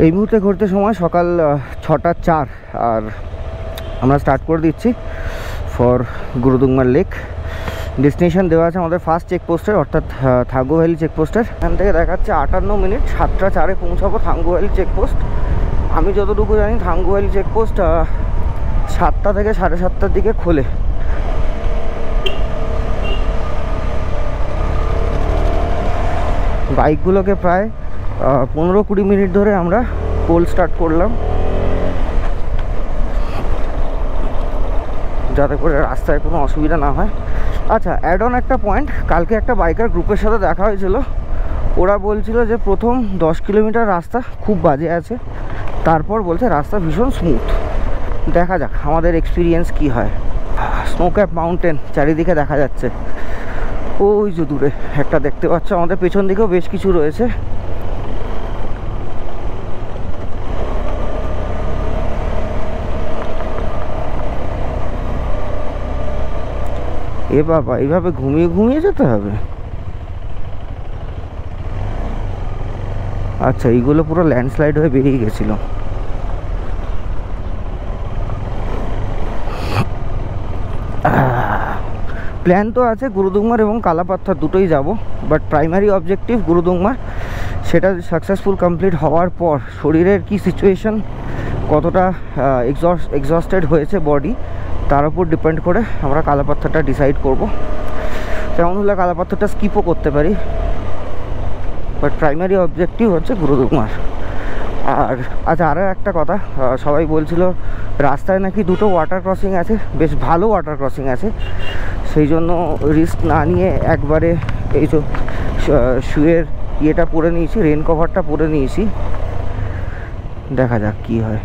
এই মুহূর্তে ঘুরতে সময় সকাল 6:04 আর আমরা স্টার্ট করে দিচ্ছি ফর গুরুদুংমার লেক। ডেস্টিনেশন দেওয়া আছে আমাদের ফার্স্ট চেকপোস্টের, অর্থাৎ থাঙ্গু ভ্যালি চেকপোস্টের। এখান থেকে দেখাচ্ছে 58 মিনিট, 7:04 পৌঁছাবো থাঙ্গু ভ্যালি চেকপোস্ট। আমি যতটুকু জানি থাঙ্গু ভ্যালি চেকপোস্ট 7টা থেকে 7:30টার দিকে খোলে। বাইকগুলোকে প্রায় 15-20 মিনিট ধরে আমরা কোল্ড স্টার্ট করলাম, যাতে করে রাস্তায় কোনো অসুবিধা না হয়। আচ্ছা, অ্যাড অন একটা পয়েন্ট, কালকে একটা বাইকার গ্রুপের সাথে দেখা হয়েছিল। ওরা বলছিল যে প্রথম 10 কিলোমিটার রাস্তা খুব বাজে আছে, তারপর বলছে রাস্তা ভীষণ স্মুথ। দেখা যাক আমাদের এক্সপিরিয়েন্স কি হয়। স্নো ক্যাপ মাউন্টেন চারিদিকে দেখা যাচ্ছে, ওই যে দূরে একটা দেখতে পাচ্ছ, আমাদের পেছন দিকেও বেশ কিছু রয়েছে। এ বাবা, এইভাবে ঘুমিয়ে ঘুমিয়ে যেতে হবে? আচ্ছা, এইগুলো পুরো ল্যান্ডস্লাইড হয়ে বেরিয়ে গেছিল। প্ল্যান তো আছে গুরুদুংমার এবং কালাপাত্থর দুটোই যাব, বাট প্রাইমারি অবজেক্টিভ গুরুদুংমার। সেটা সাকসেসফুল কমপ্লিট হওয়ার পর শরীরের কি সিচুয়েশন, কতটা এক্সস্টেড হয়েছে বডি, তার উপর ডিপেন্ড করে আমরা কালাপাত্থরটা ডিসাইড করব। তেমন হলে কালাপাত্থরটা স্কিপও করতে পারি, বাট প্রাইমারি অবজেক্টিভ হচ্ছে গুরুদুংমার। আর আচ্ছা, আরও একটা কথা, সবাই বলছিল রাস্তায় নাকি দুটো ওয়াটার ক্রসিং আছে, বেশ ভালো ওয়াটার ক্রসিং আছে। সেই জন্য রিস্ক না নিয়ে একবারে এই তো শুয়ের ইয়েটা পরে নিয়েছি, রেন কভারটা পরে নিয়েছি। দেখা যাক কি হয়।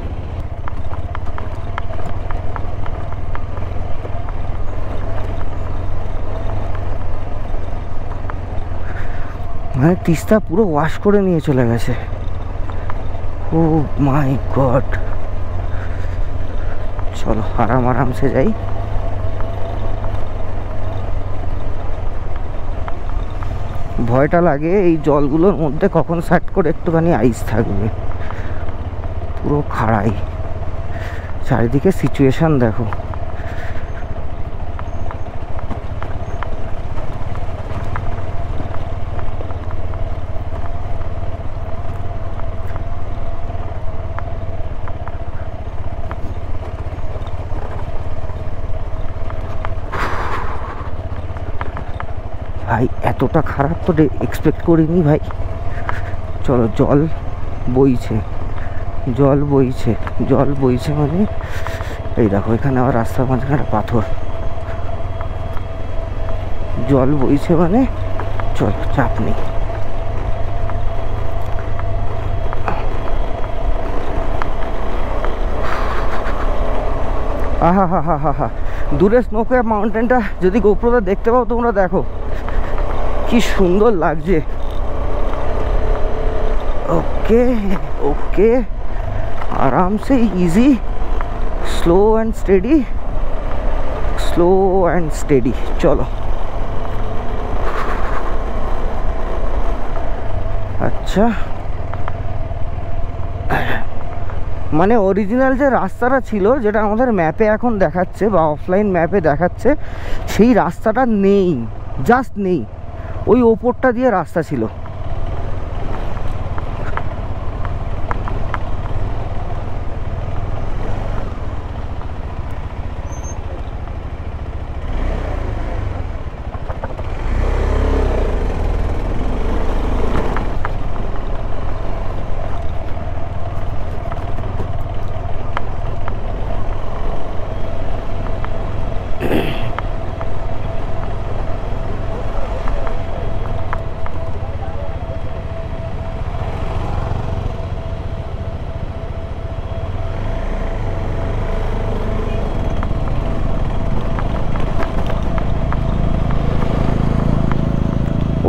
মানে তিস্তা পুরো ওয়াশ করে নিয়ে চলে গেছে। ও মাই গড। চলো আরামসে যাই। ভয়টা লাগে এই জলগুলোর মধ্যে কখন সাইড করে একটুখানি আইস থাকবে। পুরো খাড়াই, চারিদিকে সিচুয়েশন দেখো। ভাই এতটা খারাপ তো এক্সপেক্ট করিনি ভাই। চলো, জল বইছে মানে এই দেখো, এখানে আবার রাস্তার মাঝখানে পাথর। জল বইছে মানে চলো, চাপ নেই। আহা হা হা হা হা, দূরে স্নো ক্যাপ মাউন্টেনটা যদি গোপ্রোতে দেখতে পাও তোমরা, দেখো কি সুন্দর লাগছে। ওকে ওকে, आराम से, इजी, स्लो एंड स्टेडी। चलो अच्छा, মানে অরিজিনাল যে রাস্তাটা ছিল, যেটা আমাদের ম্যাপে এখন দেখাচ্ছে বা অফলাইন ম্যাপে দেখাচ্ছে, সেই রাস্তাটা নেই, জাস্ট নেই। ওই ওপরটা দিয়ে রাস্তা ছিল।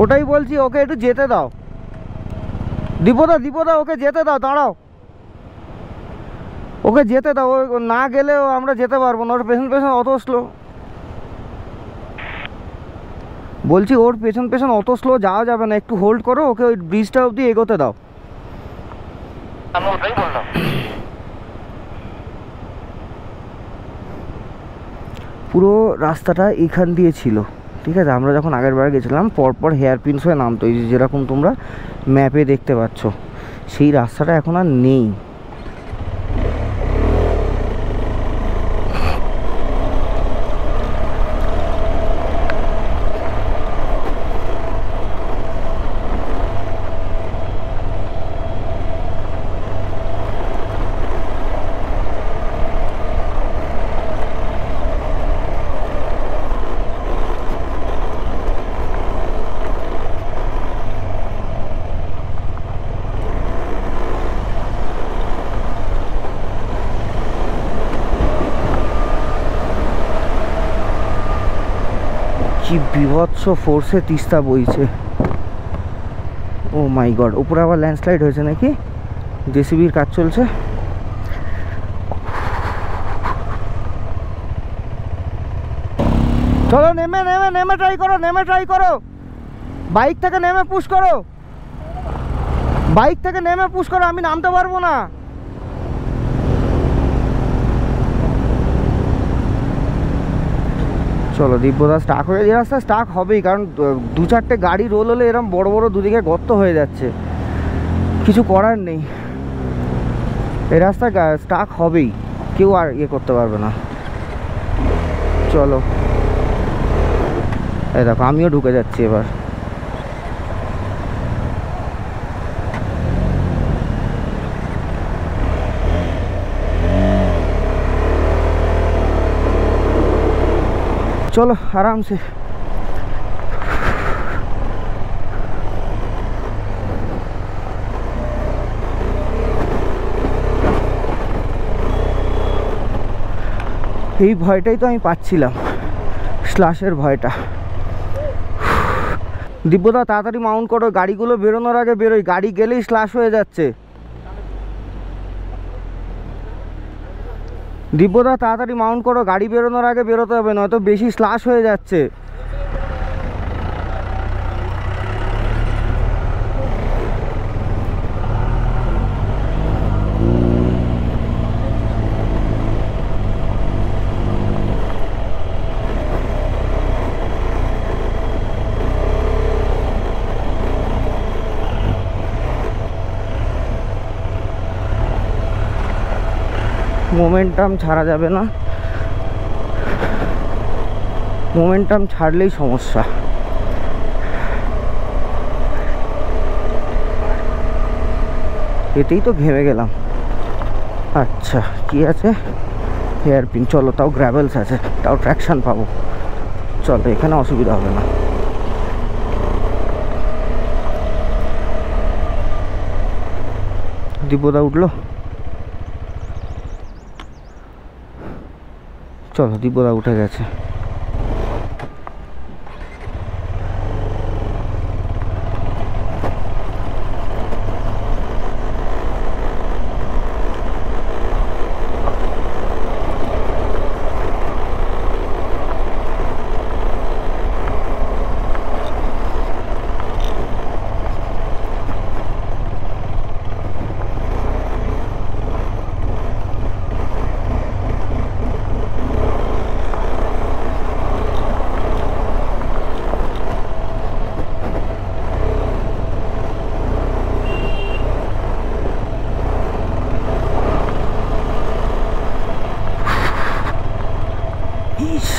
ওটাই বলছি, ওকে একটু যেতে দাও। দীপদা ওকে যেতে দাও, দাঁড়াও, ওকে যেতে দাও। ও না গেলেও আমরা যেতে পারবো না, ওর পেছন অত স্লো। বলছি ওর পেছন অত স্লো যাওয়া যাবে না, একটু হোল্ড করো, ওকে ওই ব্রিজটা অবধি এগোতে দাও। আমি ওটাই বললাম। পুরো রাস্তাটা এখান দিয়ে ছিল, ঠিক আছে। আমরা যখন আগের বার গেছিলাম পরপর হেয়ার পিনস হয়ে নামতো, এই যেরকম তোমরা ম্যাপে দেখতে পাচ্ছ, সেই রাস্তাটা এখন আর নেই। কি বিভৎস ফোর্সে তিস্তা বইছে। ও মাই গড, উপরে আবার ল্যান্ডস্লাইড হয়েছে নাকি? জেসিবির কাজ চলছে। চলো নেমে নেমে নেমে ট্রাই করো, নেমে ট্রাই করো, বাইক থেকে নেমে পুশ করো, বাইক থেকে নেমে পুশ করো, আমি নামতে পারবো না। চলো দিব্যদা স্টাক হয়ে, এই রাস্তা স্টাক হবেই, কারণ দু চারটে গাড়ি রোল হলে এরকম বড় বড় দুদিকে গর্ত হয়ে যাচ্ছে, কিছু করার নেই, এই রাস্তা স্টাক হবেই, কেউ আর ইয়ে করতে পারবে না। চলো এই দেখো আমিও ঢুকে যাচ্ছি এবার। चलो आराम से। এই ভয়টাই তো আমি পাচ্ছিলাম, স্লাশের ভয়টা। দিব্যদা তাড়াতাড়ি মাউন্ট করো, গাড়িগুলো বেরোনোর আগে বেরোই, গাড়ি গেলেই স্লাশ হয়ে যাচ্ছে। দিব্যদা তাড়াতাড়ি মাউন্ট করো, গাড়ি বেরোনোর আগে বেরোতে হবে, নয়তো বেশি স্লাশ হয়ে যাচ্ছে। মোমেন্টাম ছাড়া যাবে না, মোমেন্টাম ছাড়লেই সমস্যা। এতেই তো ঘেমে গেলাম। আচ্ছা কি আছে, হেয়ার পিন, চলো তাও গ্র্যাভেলস আছে, তাও ট্র্যাকশন পাবো, চলো এখানে অসুবিধা হবে না। দিব্যদা উঠলো, চলো দিব্যদা উঠে গেছে।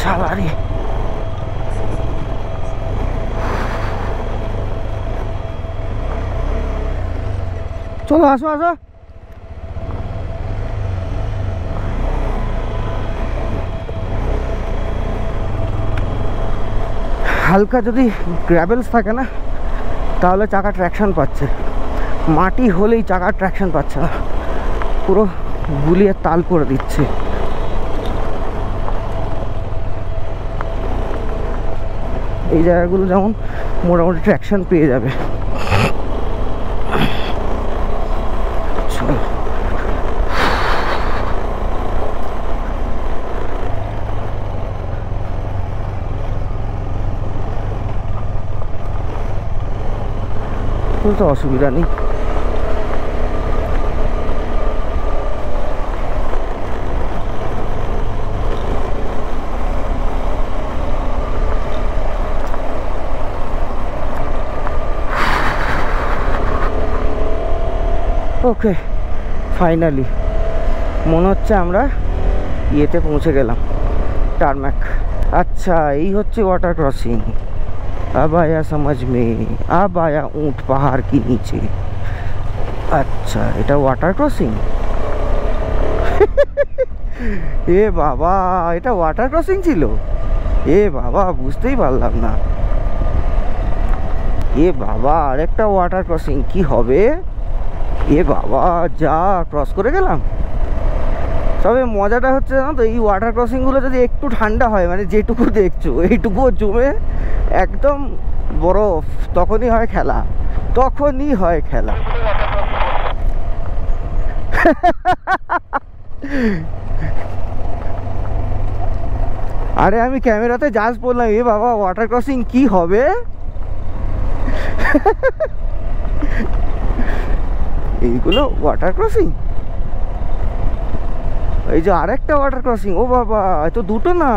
শালারে চলো আসো আসো। হালকা যদি গ্র্যাভেলস থাকে না তাহলে চাকা ট্র্যাকশন পাচ্ছে, মাটি হলেই চাকা ট্র্যাকশন পাচ্ছে না, পুরো গুলিয়ে তাল করে দিচ্ছে। এই জায়গাগুলো যেমন মোটামুটি ট্র্যাকশন পেয়ে যাবে। চলো তো অসুবিধা নেই। ওকে, ফাইনালি মনে হচ্ছে আমরা ইয়েতে পৌঁছে গেলাম, টারম্যাক। अच्छा এই হচ্ছে ওয়াটার ক্রসিং। अब आया समझ में, अब आया ऊंट पहाड़ के नीचे। अच्छा এটা ওয়াটার ক্রসিং। এ বাবা, এটা ওয়াটার ক্রসিং ছিল? এ বাবা, বুঝতেই পারলাম না। এ বাবা, আরেকটা ওয়াটার ক্রসিং, কি হবে? এ বাবা, যা ক্রস করে গেলাম। তবে মজাটা হচ্ছে না তো, এই ওয়াটার ক্রসিংগুলো যদি একটু ঠান্ডা হয়, মানে যেটুকু দেখছো এইটুকুও জমে একদম বরফ, তখনই হয় খেলা, তখনই হয় খেলা। আরে আমি ক্যামেরাতে জাস্ট বললাম এ বাবা ওয়াটার ক্রসিং কি হবে। এইগুলো ওয়াটার ক্রসিং। এই যে আরেকটা ওয়াটার ক্রসিং, ও বাবা এ তো দুটো না,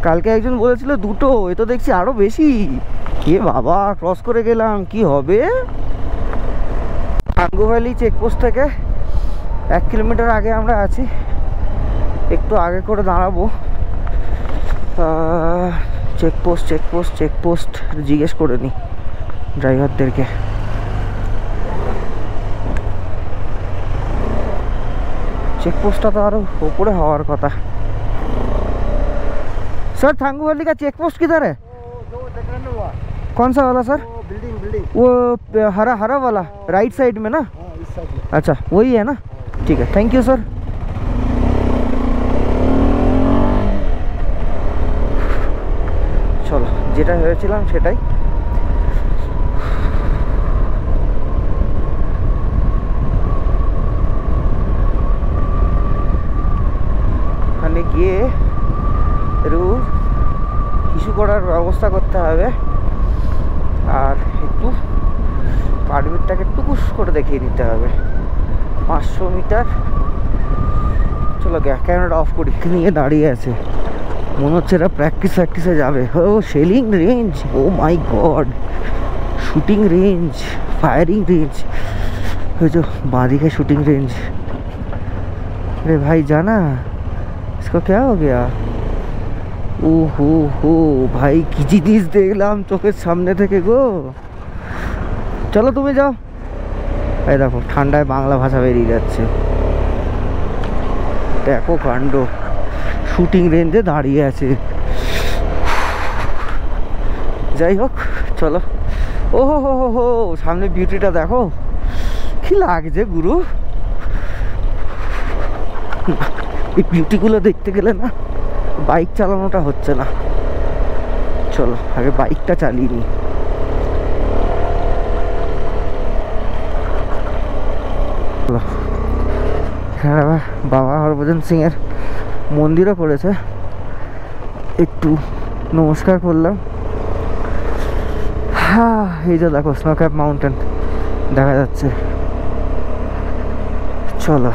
কালকে একজন বলেছিল দুটো, এ তো দেখছি আরো বেশি। এ বাবা, ক্রস করে গেলাম, কি হবে? টাঙ্গু ভ্যালি চেকপোস্ট থেকে 1 কিলোমিটার আগে আমরা আছি, একটু আগে করে দাঁড়াবো। চেকপোস্ট চেকপোস্ট চেকপোস্ট জিজ্ঞেস করে নি ড্রাইভারদেরকে। चेकपोस्ट तो और ऊपरे हवार कथा। सर थांगू वैली का चेकपोस्ट किधर है? कौन सा वाला सर? बिल्डिंग वो हरा हरा वाला राइट साइड में ना? इस साइड में। अच्छा वही है ना, ठीक है, थैंक यू सर। चलो যেটা হয়েছিলাম সেটাই। গিয়ে ইস্যু করার ব্যবস্থা করতে হবে, আর একটু পারমিটটাকে টুকুস করে দেখিয়ে দিতে হবে। 500 মিটার। চলো ক্যামেরাটা অফ করি, নিয়ে দাঁড়িয়ে আছে, মনে হচ্ছে এরা প্র্যাকটিসে যাবে। ও shelling range, oh my god, shooting range, firing range, जो बादिके शूटिंग रेंज। अरे भाई जाना, इसको क्या हो गया? ओहो हो भाई, की जिनिस देखलाम चोखेर सामने थेके गो। चलो तुम्हें जाओ। এই দেখো ঠান্ডায় বাংলা ভাষা বেরিয়ে যাচ্ছে। দেখো কাণ্ড, শুটিং রেঞ্জে দাঁড়িয়ে আছে। যাই হোক চলো। ও হো হো হো, সামনে বিউটিটা দেখো কি লাগছে গুরু। এই বিউটিগুলো দেখতে গেলে না বাইক চালানোটা হচ্ছে না। চলো আগে বাইকটা চালিয়ে নিই। হ্যাঁ বাবা হরভজন সিং এর মন্দিরও করেছে, একটু নমস্কার করলাম। হ্যাঁ এই যে দেখো স্নো ক্যাপ মাউন্টেন দেখা যাচ্ছে। চলো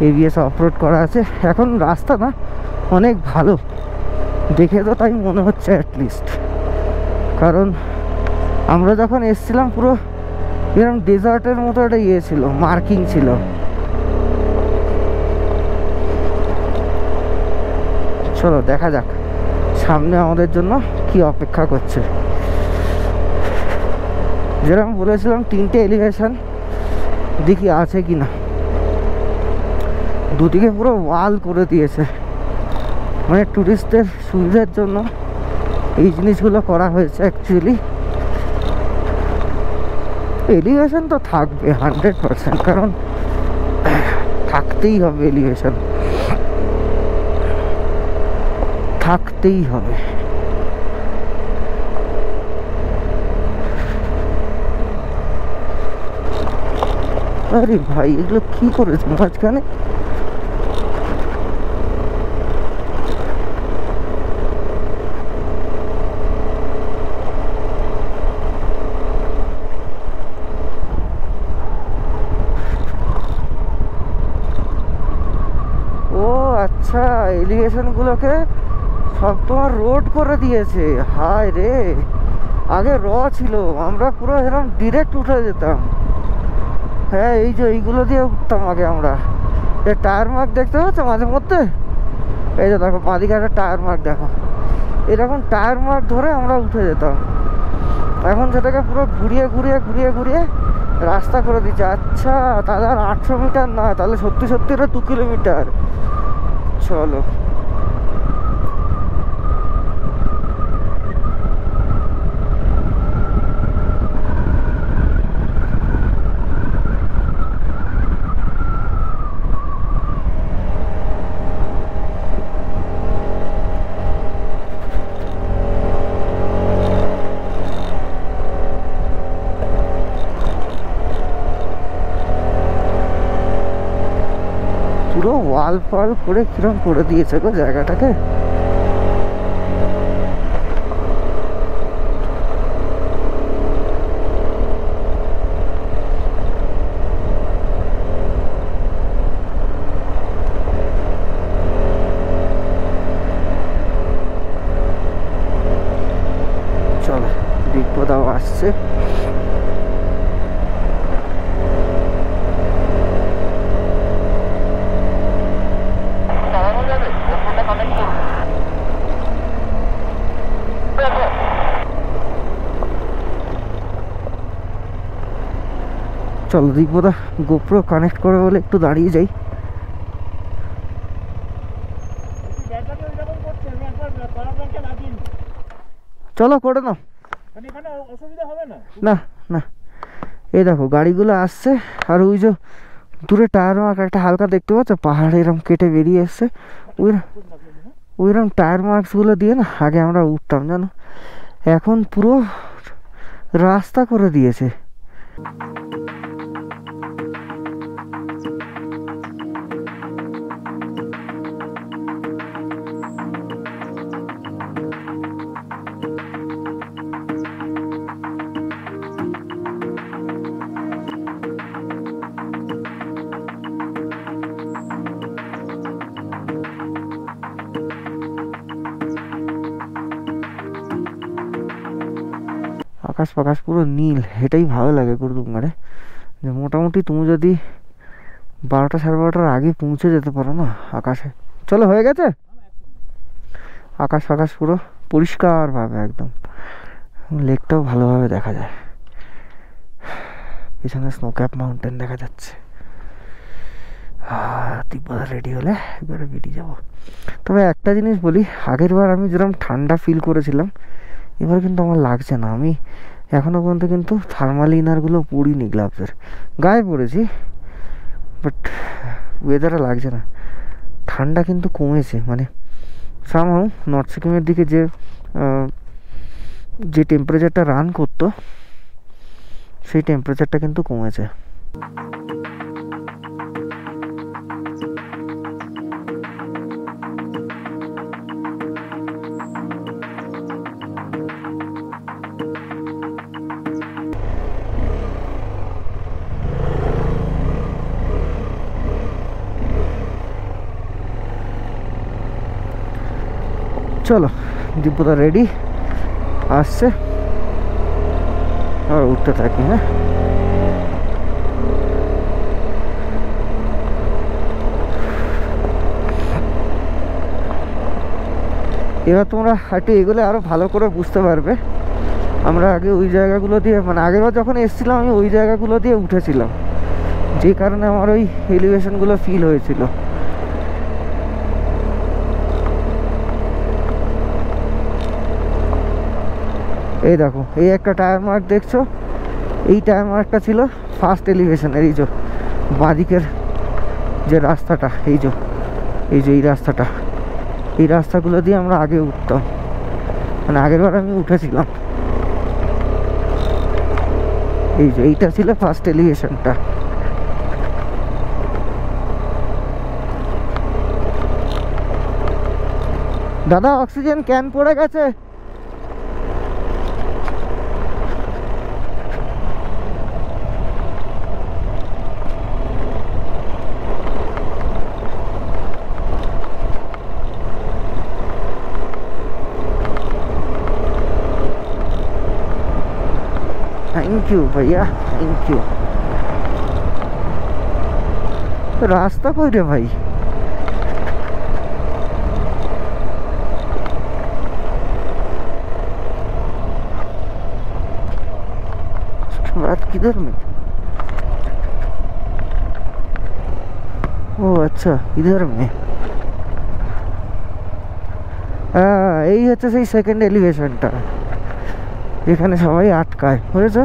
এবিএস অফরোড করা আছে এখন, রাস্তা না অনেক ভালো দেখে তো তাই মনে হচ্ছে অ্যাটলিস্ট। কারণ আমরা যখন এসছিলাম পুরো এরকম ডেজার্টের মতো একটা ইয়ে ছিল, মার্কিং ছিল। চলো দেখা যাক সামনে আমাদের জন্য কি অপেক্ষা করছে। যেরকম বলেছিলাম 3টে এলিভেশন, দেখি আছে কি না। দুদিকে পুরো ওয়াল করে দিয়েছে, মানে টুরিস্টদের সুবিধার জন্য এই জিনিসগুলো করা হয়েছে। অ্যাকচুয়ালি এলিভেশন তো থাকবে 100%, কারণ থাকতেই হবে এলিভেশন, থাকতেই হবে। আরে ভাই এগুলো কি করেছে মাঝখানে? ও আচ্ছা, এলিভেশন গুলোকে সব তোমার রোড করে দিয়েছে। হায় রে, আগে র ছিল, আমরা পুরো এরকম ডিরেক্ট উঠে যেতাম। হ্যাঁ এই যে এইগুলো দিয়ে উঠতাম আগে আমরা। এই টায়ার মার্ক দেখতে পাচ্ছ মাঝে মধ্যে? এই যে দেখো বাঁদিকে একটা টায়ার মার্ক দেখো, এরকম টায়ার মার্ক ধরে আমরা উঠে যেতাম। এখন সেটাকে পুরো ঘুরিয়ে ঘুরিয়ে ঘুরিয়ে ঘুরিয়ে রাস্তা করে দিচ্ছে। আচ্ছা তাহলে আর 800 মিটার না, তাহলে সত্যি সত্যি এটা 2 কিলোমিটার। চলো পুরো ওয়াল ফল করে কিরম করে দিয়েছে গো জায়গাটাকে। চলো বিপদাও আসছে। চলো দিকবোদা গোপ্রো কানেক্ট করে বলে একটু দাঁড়িয়ে যাই। চলো করে নাও, না না এই দেখো গাড়িগুলো আসছে। আর ওই যে দূরে টায়ার মার্ক একটা হালকা দেখতে পাচ্ছ, পাহাড়ে এরকম কেটে বেরিয়ে এসছে। ওইরকম টায়ার মার্কসগুলো দিয়ে না আগে আমরা উঠতাম জানো, এখন পুরো রাস্তা করে দিয়েছে। আকাশ ফাকাশ পুরো নীল, এটাই ভালো লাগে গুরুদুঙ্গারে, যে মোটামুটি তুমি যদি 12টা 12:30টার আগে পৌঁছে যেতে পারো না আকাশে। চলো হয়ে গেছে, আকাশ ফাকাশ পুরো পরিষ্কার ভাবে একদম, লেকটাও ভালোভাবে দেখা যায়, পিছনে স্নো ক্যাপ মাউন্টেন দেখা যাচ্ছে। তিব্বতা রেডি হলে এবারে বেরিয়ে যাবো। তবে একটা জিনিস বলি, আগের বার আমি যেরকম ঠান্ডা ফিল করেছিলাম এবার কিন্তু আমার লাগছে না। আমি এখনও পর্যন্ত কিন্তু থার্মাল ইনারগুলো পরিনি, গ্লাভসের গায়ে পরেছি, বাট ওয়েদারটা লাগছে না, ঠান্ডা কিন্তু কমেছে। মানে সামহাউ নর্থ সিকিমের দিকে যে টেম্পারেচারটা রান করতো সেই টেম্পারেচারটা কিন্তু কমেছে। চলো দিব্যতা রেডি আসছে, আর উঠতে থাকি। হ্যাঁ এবার তোমরা একটু এগুলো আরো ভালো করে বুঝতে পারবে। আমরা আগে ওই জায়গাগুলো দিয়ে, মানে আগেরবার যখন এসেছিলাম আমি ওই জায়গাগুলো দিয়ে উঠেছিলাম, যে কারণে আমার ওই এলিভেশনগুলো ফিল হয়েছিল। এই দেখো এই একটা টায়ার মার্ক দেখছো, এই টায়ার মার্কটা ছিল ফার্স্ট এলিভেশনের। এই যে বাঁদিকের যে রাস্তাটা, এই যে এই রাস্তাটা, এই রাস্তাগুলো দিয়ে আমরা আগে উঠতাম, মানে আগের বার আমি উঠেছিলাম। এই যে এইটা ছিল ফার্স্ট এলিভেশনটা। দাদা অক্সিজেন ক্যান পড়ে গেছে। थैंक यू भैया, थैंक यू। तो रास्ता कोई रे भाई, उसके बाद किधर में? ओ अच्छा इधर में। এই হচ্ছে সেই সেকেন্ড এলিভেশনটা যেখানে সবাই আটকায়, বুঝেছো?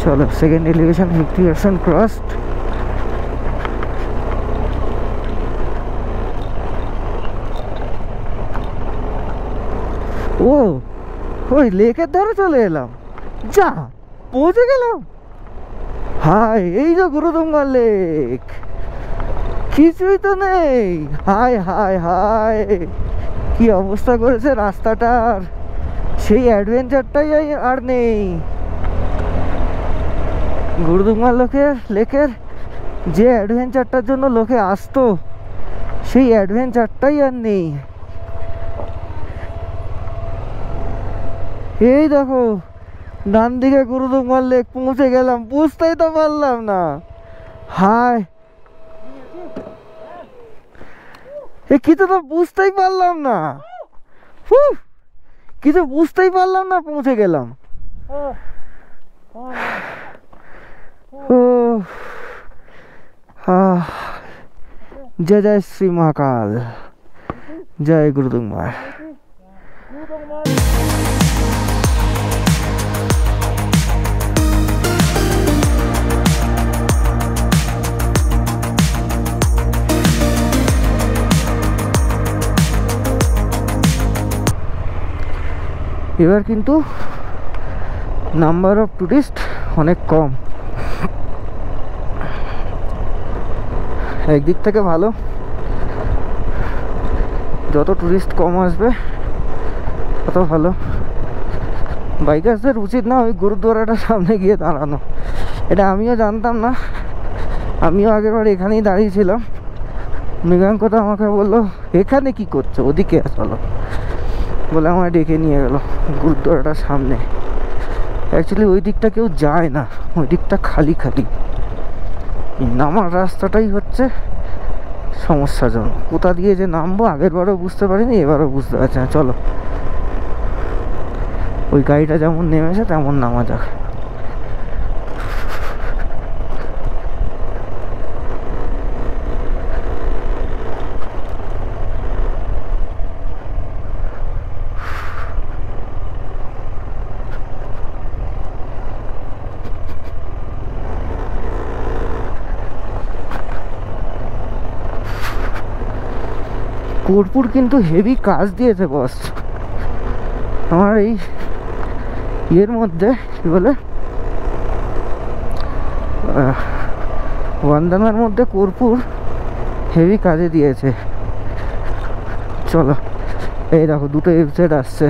চলো সেকেন্ড এলিভেশন 50% ক্রসড। ও ওই লেকের ধারে চলে এলাম, যা পৌঁছে গেলাম। হাই এই যে গুরুদুম্বার লেক, কিছুই তো নেই। হাই হাই হাই, কি অবস্থা করেছে রাস্তাটার, সেই অ্যাডভেঞ্চারটাই আর নেই। গুরুদুম্বার লেকের যে অ্যাডভেঞ্চারটার জন্য লোকে আসতো, সেই অ্যাডভেঞ্চারটাই আর নেই। এই দেখো ডান দিকে গুরুদুম্বার লেক, পৌঁছে গেলাম, বুঝতেই তো পারলাম না। হাই কিছু তো বুঝতেই পারলাম না, কিছু বুঝতেই পারলাম না, পৌঁছে গেলাম। जय जय श्री महाकाल, जय गुरुदुम्बार। এবার কিন্তু নাম্বার অফ টুরিস্ট অনেক কম, একদিক থেকে ভালো, যত টুরিস্ট কম আসবে তত ভালো। বাইকার্সদের উচিত না ওই গুরুদ্বারাটার সামনে গিয়ে দাঁড়ানো, এটা আমিও জানতাম না, আমিও আগেরবার এখানেই দাঁড়িয়েছিলাম। মৃগাঙ্ক তো আমাকে বললো এখানে কি করছো, ওদিকে চলো বলে আমায় ডেকে নিয়ে গেল গুরুদ্বারাটার সামনে। অ্যাকচুয়ালি ওই দিকটা কেউ যায় না, ওই দিকটা খালি খালি। নামার রাস্তাটাই হচ্ছে সমস্যাজনক, কোথা দিয়ে যে নামবো আগেরবারও বুঝতে পারিনি, এবারও বুঝতে পারছি না। চলো ওই গাড়িটা যেমন নেমেছে তেমন নামা যাক। কর্পূর কিন্তু হেভি কাজ দিয়েছে বস আমার এই ইয়ের মধ্যে, কি বলে বন্দনার মধ্যে কর্পূর হেভি কাজে দিয়েছে। চলো এই দেখো দুটো এক্সিট আসছে।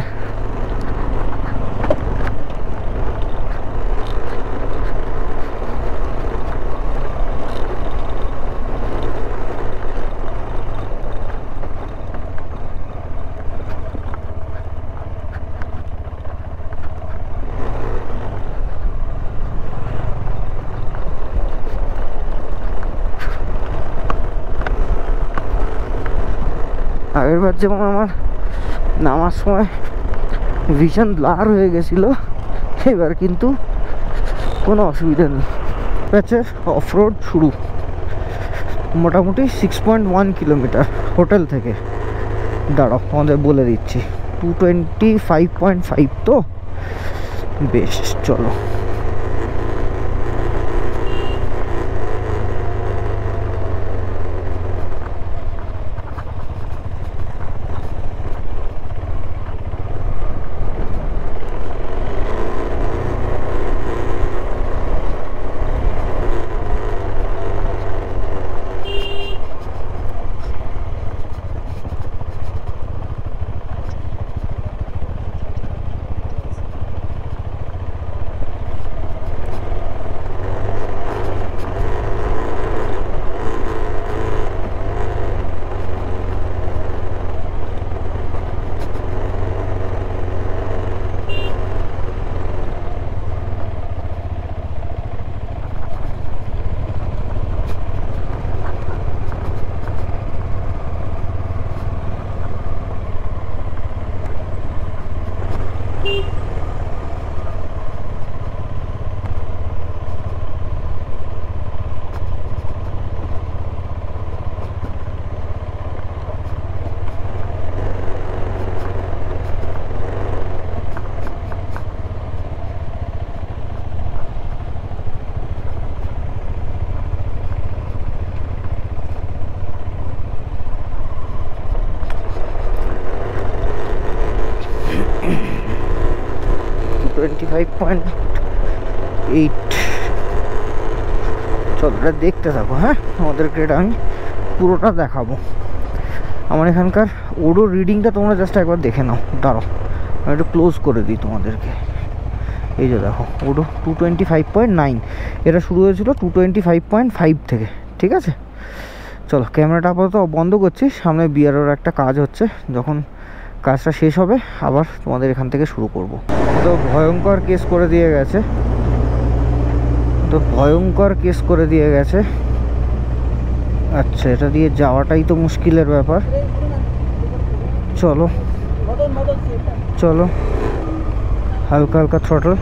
আগেরবার যেমন আমার নামার সময় ভিশন ব্লার হয়ে গেছিলো, এবার কিন্তু কোনো অসুবিধা নেই। আছে অফরোড শুরু, মোটামুটি 6.1 কিলোমিটার হোটেল থেকে। দাঁড়াও আমাদের বলে দিচ্ছি, 225.5 তো বেশ। চলো 25.8। চলো এটা দেখতে থাকো। হ্যাঁ, আমাদেরকে এটা আমি পুরোটা দেখাবো। আমার এখানকার ওডোর রিডিংটা তোমরা জাস্ট একবার দেখে নাও। দাঁড়াও, আমি একটু ক্লোজ করে দিই তোমাদেরকে। এই যে দেখো, ওডো 225.9, এটা শুরু হয়েছিল 225.5 থেকে। ঠিক আছে, চলো ক্যামেরাটা আপাতত বন্ধ করছি, সামনে বিয়ারের একটা কাজ হচ্ছে, যখন কাজটা শেষ হবে আবার তোমাদের এখান থেকে শুরু করব। তো ভয়ঙ্কর কেস করে দিয়ে গেছে, আচ্ছা এটা দিয়ে যাওয়াটাই তো মুশকিলের ব্যাপার। চলো চলো, হালকা হালকা থ্রটল,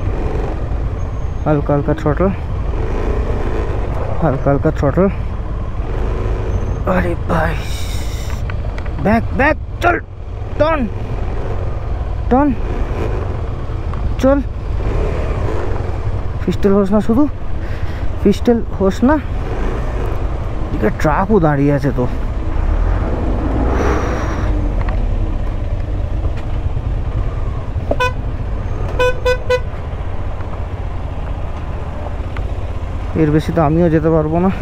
আরে ভাই, ব্যাক চল, টন চল। ফিস্টেল হোস না, শুধু ফিস্টেল হোস না। এদিকে ট্রাকও দাঁড়িয়ে আছে তো। এর বেশি তো আমিও যেতে পারবো না।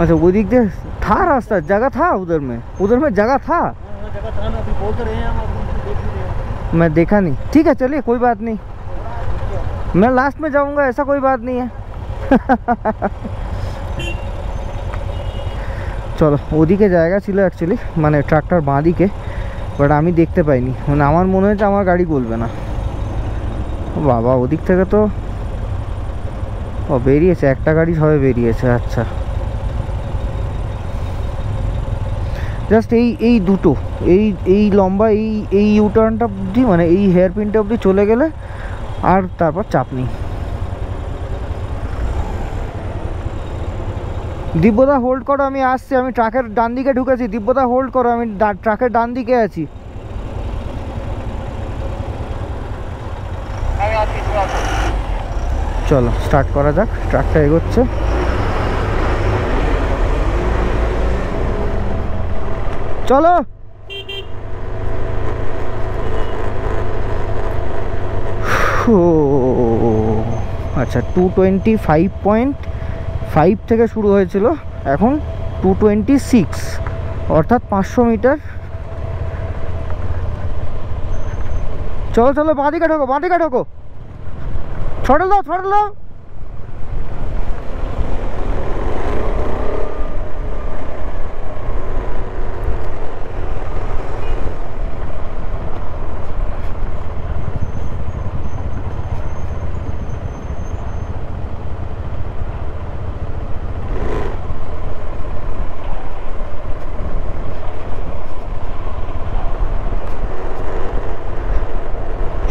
अच्छा वो दिख दे था रास्ता, जगह था उधर में जगह था। मैं देखा नहीं। ठीक है चलिए, कोई बात नहीं, मैं लास्ट में जाऊंगा, ऐसा कोई बात नहीं है। চলো, ওদিকে জায়গা ছিল অ্যাকচুয়ালি, মানে ট্রাকটার বাঁ দিকে, বাট আমি দেখতে পাইনি। মানে আমার মনে হয়েছে আমার গাড়ি গলবে না। বাবা, ওদিক থেকে তো ও বেরিয়েছে, একটা গাড়ি সবে বেরিয়েছে। আচ্ছা, জাস্ট এই দুটো, এই লম্বা এই ইউটার্নটা অবধি, মানে এই হেয়ার পিনটা অবধি চলে গেলে আর তারপর চাপ নেই। দিব্যদা হোল্ড করো, আমি আসছি, আমি ট্রাকের ডান দিকে ঢুকেছি। দিব্যদা হোল্ড করো, আমি ট্রাকের ডান দিকে আছি। চলো স্টার্ট করা যাক, ট্রাকটা এগোচ্ছে। চলো আচ্ছা, 225.5 থেকে শুরু হয়েছিল, এখন 226, অর্থাৎ 500 মিটার। চলো চলো, বাঁদিকে ঢোকো, থ্রটল দাও।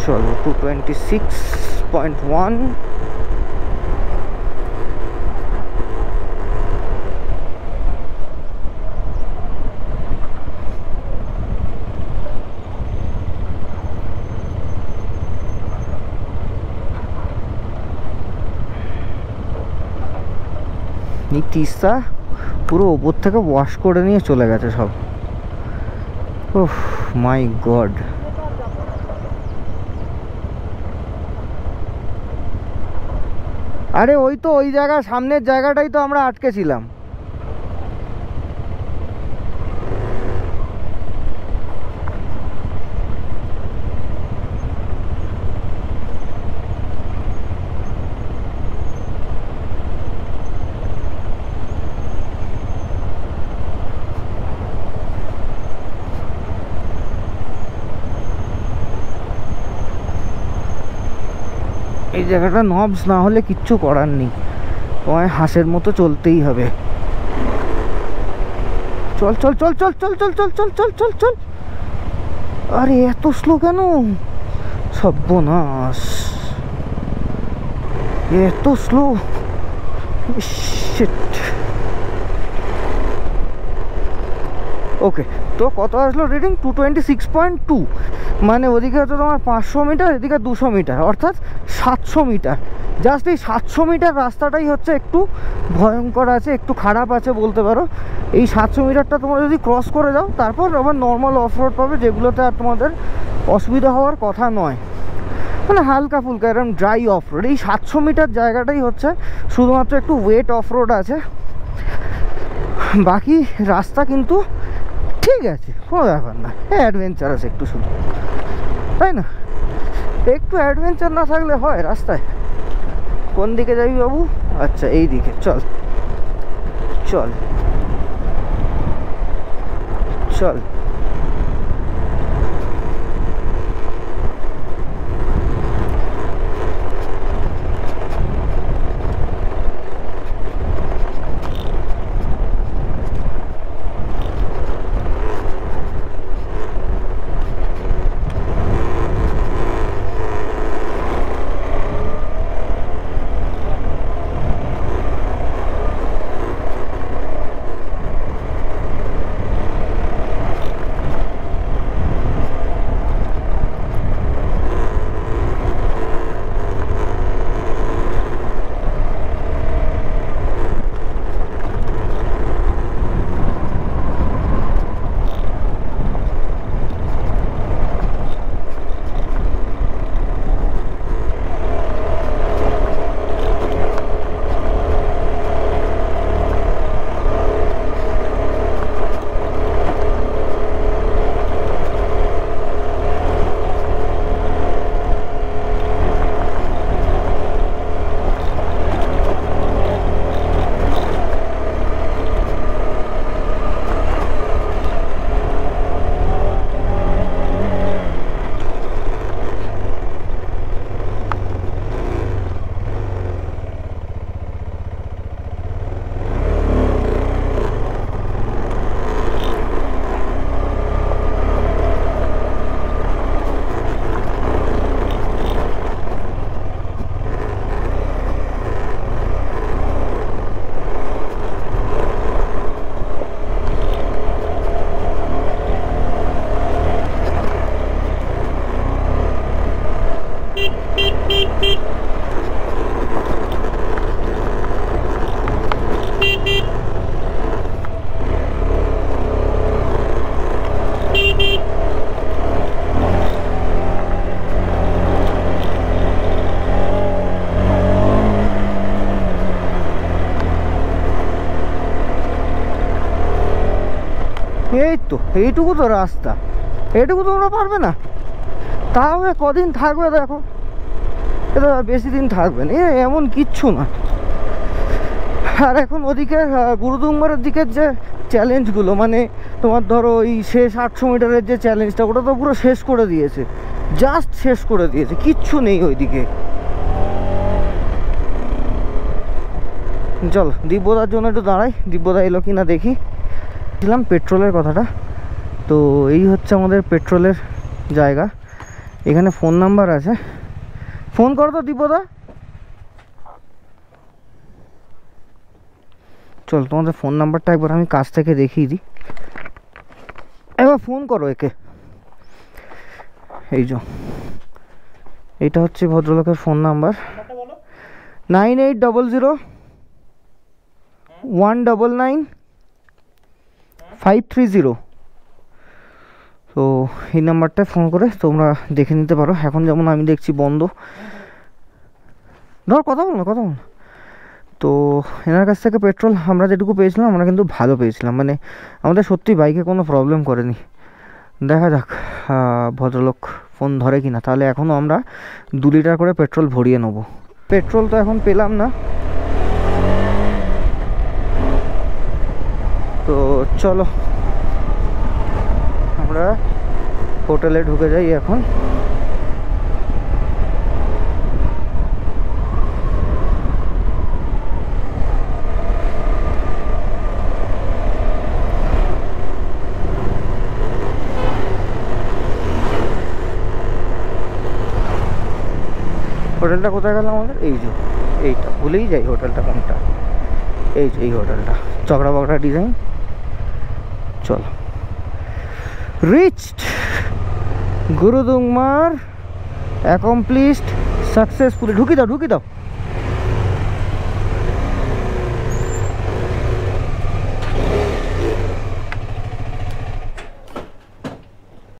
চলো 226.1, এই তিস্তা পুরো ওপর থেকে ওয়াশ করে নিয়ে চলে গেছে সব। ওহ মাই গড, আরে ওই তো ওই জায়গা, সামনের জায়গাটাই তো আমরা আটকে ছিলাম। এই জায়গাটা নবস না হলে কিচ্ছু করার নেই, তোমায় হাঁসের মতো চলতেই হবে। চল চল চল চল চল চল চল চল চল চল চল। আরে এত স্লো কেন? সর্বনাশ, এত স্লো। শিট। ওকে, তো কত আসলো রিডিং? 226.2। মানে ওদিকে হচ্ছে তোমার 500 মিটার, এদিকে 200 মিটার, অর্থাৎ 700 মিটার। জাস্ট এই 700 মিটার রাস্তাটাই হচ্ছে একটু ভয়ঙ্কর আছে, একটু খারাপ আছে বলতে পারো। এই 700 মিটারটা তোমরা যদি ক্রস করে যাও তারপর আবার নর্মাল অফ রোড পাবে, যেগুলোতে আর তোমাদের অসুবিধা হওয়ার কথা নয়, মানে হালকা ফুলকা এরকম ড্রাই অফ রোড। এই 700 মিটার জায়গাটাই হচ্ছে শুধুমাত্র একটু ওয়েট অফ রোড আছে, বাকি রাস্তা কিন্তু ঠিক আছে, কোনো ব্যাপার না। অ্যাডভেঞ্চার আছে একটু শুধু, তাই না? একটু অ্যাডভেঞ্চার না থাকলে হয় রাস্তায়? কোন দিকে যাবি বাবু? আচ্ছা এই দিকে, চল চল চল। এই তো এইটুকু তো রাস্তা, এইটুকু তোমরা পারবে না? তাও কদিন থাকবে দেখো, এটা বেশি দিন থাকবে না, এমন কিচ্ছু না। আর এখন ওদিকে গুরুদুম্বারের দিকের যে চ্যালেঞ্জগুলো, মানে তোমার ধরো ওই শেষ 800 মিটারের যে চ্যালেঞ্জটা, ওটা তো পুরো শেষ করে দিয়েছে, জাস্ট শেষ করে দিয়েছে, কিচ্ছু নেই ওইদিকে। চল দিব্যদার জন্য একটু দাঁড়াই, দিব্যদা এলো কি না দেখি। দিলাম পেট্রোলের কথাটা, তো এই হচ্ছে আমাদের পেট্রোলের জায়গা। এখানে ফোন নাম্বার আছে, ফোন করো তো দিব্যদা। চল তোমাদের ফোন নাম্বারটা একবার আমি কাছ থেকে দেখিয়ে দিই, এবার ফোন করো একে। এই যে এইটা হচ্ছে ভদ্রলোকের ফোন নাম্বার, 9800-199-530। তো এই নাম্বারটায় ফোন করে তোমরা দেখে নিতে পারো। এখন যেমন আমি দেখছি বন্ধ, ধর কথা বল না, কথা বল। তো এনার কাছ থেকে পেট্রোল আমরা যেটুকু পেয়েছিলাম, আমরা কিন্তু ভালো পেয়েছিলাম, মানে আমাদের সত্যি বাইকে কোনো প্রবলেম করেনি। দেখা যাক ভদ্রলোক ফোন ধরে কিনা, তাহলে এখনও আমরা 2 লিটার করে পেট্রোল ভরিয়ে নেবো। পেট্রোল তো এখন পেলাম না, তো চলো আমরা হোটেলে ঢুকে যাই এখন। হোটেলটা কোথায় গেল আমাদের? এই যে এইটা, ভুলেই যাই হোটেলটা কোনটা। এই যে এই হোটেলটা, চকরা বকরা ডিজাইন। চলো রিচড। Gurudongmar accomplished successfully. ঢুকি দাও